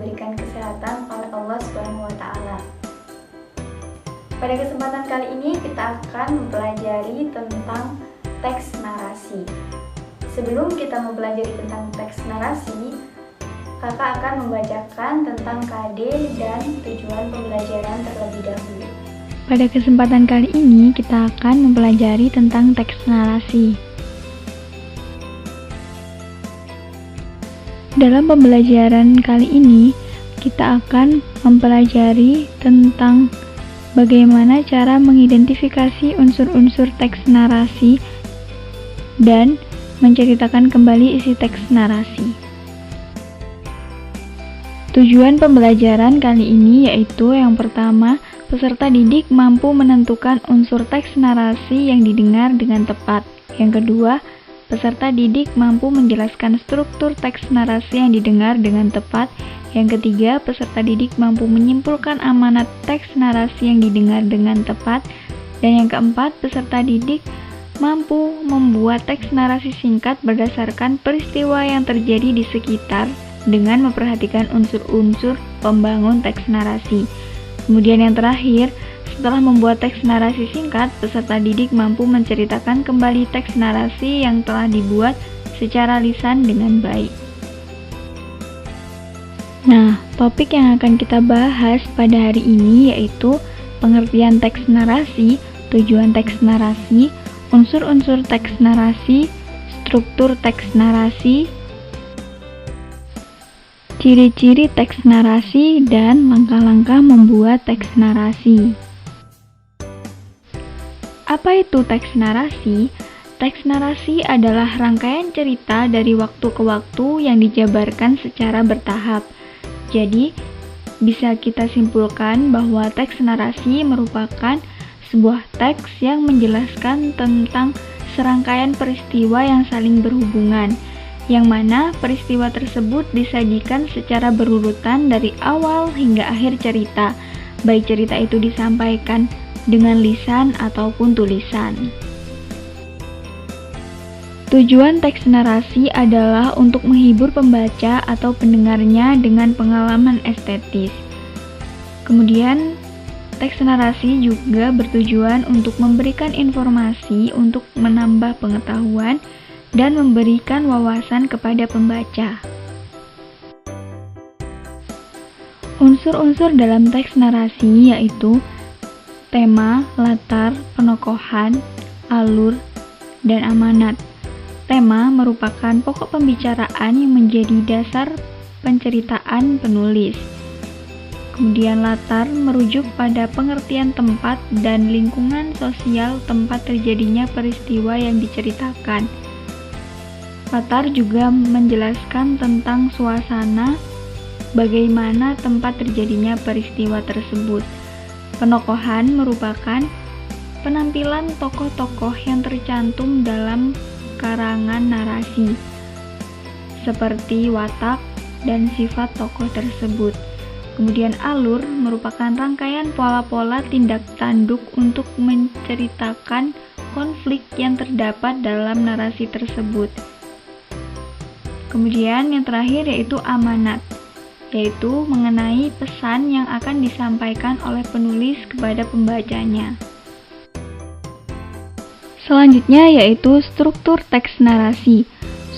diberikan kesehatan oleh Allah Subhanahu wa Ta'ala. Pada kesempatan kali ini kita akan mempelajari tentang teks narasi. Sebelum kita mempelajari tentang teks narasi, kakak akan membacakan tentang KD dan tujuan pembelajaran terlebih dahulu. Pada kesempatan kali ini kita akan mempelajari tentang teks narasi. Dalam pembelajaran kali ini kita akan mempelajari tentang bagaimana cara mengidentifikasi unsur-unsur teks narasi dan menceritakan kembali isi teks narasi. Tujuan pembelajaran kali ini yaitu yang pertama, peserta didik mampu menentukan unsur teks narasi yang didengar dengan tepat. Yang kedua, peserta didik mampu menjelaskan struktur teks narasi yang didengar dengan tepat. Yang ketiga, peserta didik mampu menyimpulkan amanat teks narasi yang didengar dengan tepat. Dan yang keempat, peserta didik mampu membuat teks narasi singkat berdasarkan peristiwa yang terjadi di sekitar dengan memperhatikan unsur-unsur pembangun teks narasi. Kemudian yang terakhir, setelah membuat teks narasi singkat, peserta didik mampu menceritakan kembali teks narasi yang telah dibuat secara lisan dengan baik. Nah, topik yang akan kita bahas pada hari ini yaitu pengertian teks narasi, tujuan teks narasi, unsur-unsur teks narasi, struktur teks narasi, ciri-ciri teks narasi, dan langkah-langkah membuat teks narasi. Apa itu teks narasi? Teks narasi adalah rangkaian cerita dari waktu ke waktu yang dijabarkan secara bertahap. Jadi, bisa kita simpulkan bahwa teks narasi merupakan sebuah teks yang menjelaskan tentang serangkaian peristiwa yang saling berhubungan, yang mana peristiwa tersebut disajikan secara berurutan dari awal hingga akhir cerita, baik cerita itu disampaikan dengan lisan ataupun tulisan. Tujuan teks narasi adalah untuk menghibur pembaca atau pendengarnya dengan pengalaman estetis. Kemudian, teks narasi juga bertujuan untuk memberikan informasi untuk menambah pengetahuan dan memberikan wawasan kepada pembaca. Unsur-unsur dalam teks narasi yaitu tema, latar, penokohan, alur, dan amanat. Tema merupakan pokok pembicaraan yang menjadi dasar penceritaan penulis. Kemudian latar merujuk pada pengertian tempat dan lingkungan sosial tempat terjadinya peristiwa yang diceritakan. Latar juga menjelaskan tentang suasana bagaimana tempat terjadinya peristiwa tersebut. Penokohan merupakan penampilan tokoh-tokoh yang tercantum dalam karangan narasi, seperti watak dan sifat tokoh tersebut. Kemudian alur merupakan rangkaian pola-pola tindak tanduk untuk menceritakan konflik yang terdapat dalam narasi tersebut. Kemudian yang terakhir yaitu amanat, yaitu mengenai pesan yang akan disampaikan oleh penulis kepada pembacanya. Selanjutnya yaitu struktur teks narasi.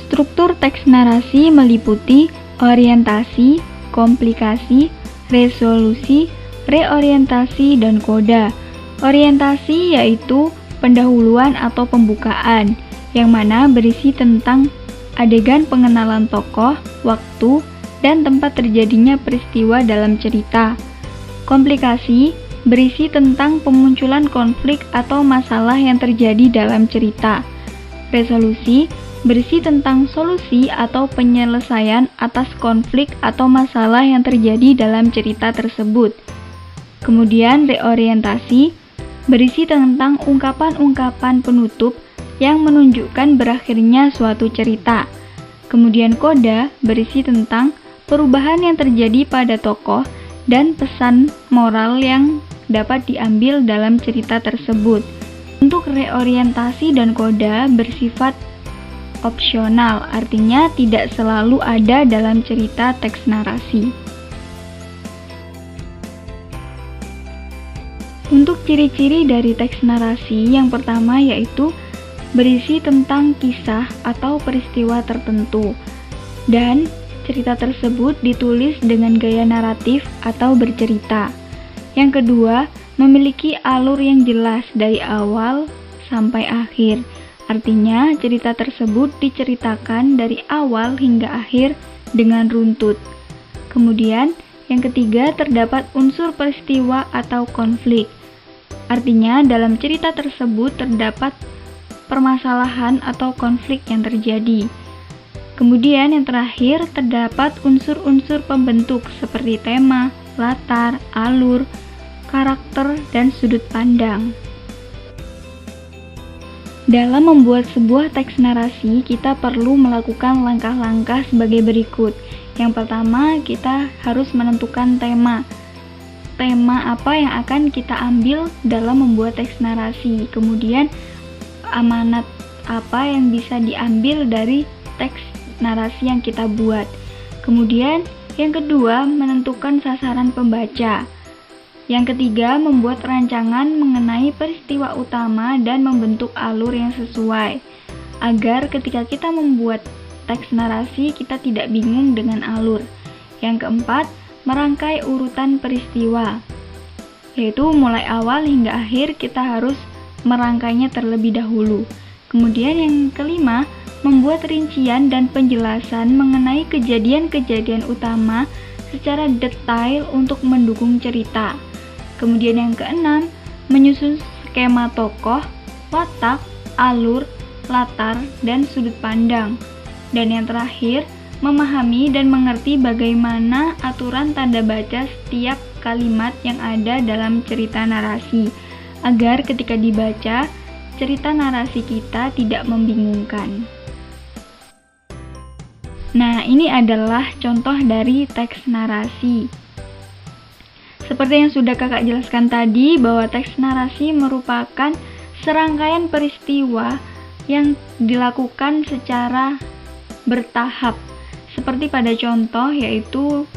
Struktur teks narasi meliputi orientasi, komplikasi, resolusi, reorientasi, dan koda. Orientasi yaitu pendahuluan atau pembukaan, yang mana berisi tentang adegan pengenalan tokoh, waktu, dan tempat terjadinya peristiwa dalam cerita. Komplikasi berisi tentang pemunculan konflik atau masalah yang terjadi dalam cerita. Resolusi berisi tentang solusi atau penyelesaian atas konflik atau masalah yang terjadi dalam cerita tersebut. Kemudian reorientasi berisi tentang ungkapan-ungkapan penutup yang menunjukkan berakhirnya suatu cerita. Kemudian koda berisi tentang perubahan yang terjadi pada tokoh dan pesan moral yang dapat diambil dalam cerita tersebut. Untuk reorientasi dan koda bersifat opsional, artinya tidak selalu ada dalam cerita teks narasi. Untuk ciri-ciri dari teks narasi, yang pertama yaitu berisi tentang kisah atau peristiwa tertentu, dan cerita tersebut ditulis dengan gaya naratif atau bercerita. Yang kedua, memiliki alur yang jelas dari awal sampai akhir. Artinya, cerita tersebut diceritakan dari awal hingga akhir dengan runtut. Kemudian, yang ketiga, terdapat unsur peristiwa atau konflik. Artinya, dalam cerita tersebut terdapat permasalahan atau konflik yang terjadi. Kemudian yang terakhir, terdapat unsur-unsur pembentuk seperti tema, latar, alur, karakter, dan sudut pandang. Dalam membuat sebuah teks narasi, kita perlu melakukan langkah-langkah sebagai berikut. Yang pertama, kita harus menentukan tema. Tema apa yang akan kita ambil dalam membuat teks narasi. Kemudian, amanat apa yang bisa diambil dari teks narasi yang kita buat. Kemudian, yang kedua, menentukan sasaran pembaca. Yang ketiga, membuat rancangan mengenai peristiwa utama dan membentuk alur yang sesuai, agar ketika kita membuat teks narasi, kita tidak bingung dengan alur. Yang keempat, merangkai urutan peristiwa, yaitu mulai awal hingga akhir kita harus merangkainya terlebih dahulu. Kemudian yang kelima, membuat rincian dan penjelasan mengenai kejadian-kejadian utama secara detail untuk mendukung cerita. Kemudian yang keenam, menyusun skema tokoh, watak, alur, latar, dan sudut pandang. Dan yang terakhir, memahami dan mengerti bagaimana aturan tanda baca setiap kalimat yang ada dalam cerita narasi, agar ketika dibaca, cerita narasi kita tidak membingungkan. Nah, ini adalah contoh dari teks narasi. Seperti yang sudah kakak jelaskan tadi, bahwa teks narasi merupakan serangkaian peristiwa yang dilakukan secara bertahap. Seperti pada contoh, yaitu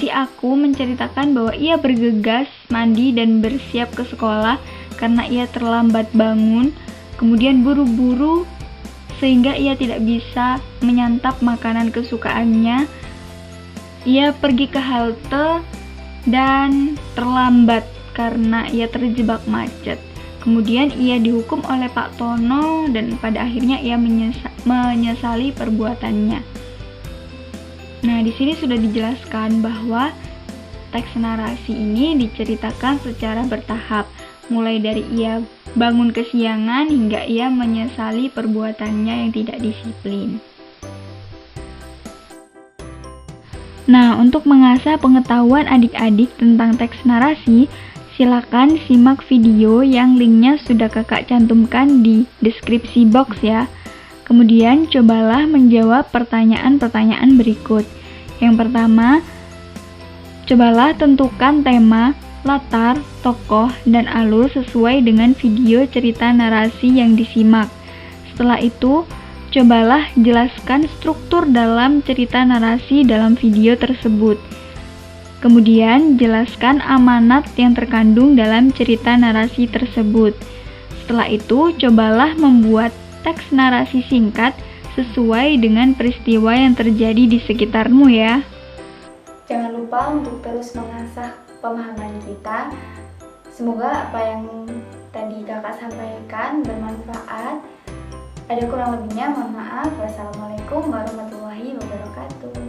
si Aku menceritakan bahwa ia bergegas mandi dan bersiap ke sekolah karena ia terlambat bangun, kemudian buru-buru sehingga ia tidak bisa menyantap makanan kesukaannya. Ia pergi ke halte dan terlambat karena ia terjebak macet. Kemudian ia dihukum oleh Pak Tono dan pada akhirnya ia menyesali perbuatannya. Nah, di sini sudah dijelaskan bahwa teks narasi ini diceritakan secara bertahap, mulai dari ia bangun kesiangan hingga ia menyesali perbuatannya yang tidak disiplin. Nah, untuk mengasah pengetahuan adik-adik tentang teks narasi, silakan simak video yang linknya sudah kakak cantumkan di deskripsi box ya. Kemudian cobalah menjawab pertanyaan-pertanyaan berikut. Yang pertama, cobalah tentukan tema, latar, tokoh, dan alur sesuai dengan video cerita narasi yang disimak. Setelah itu, cobalah jelaskan struktur dalam cerita narasi dalam video tersebut. Kemudian, jelaskan amanat yang terkandung dalam cerita narasi tersebut. Setelah itu, cobalah membuat teks narasi singkat sesuai dengan peristiwa yang terjadi di sekitarmu ya. Jangan lupa untuk terus mengasah pemahaman kita. Semoga apa yang tadi kakak sampaikan bermanfaat. Ada kurang lebihnya, mohon maaf. Wassalamualaikum warahmatullahi wabarakatuh.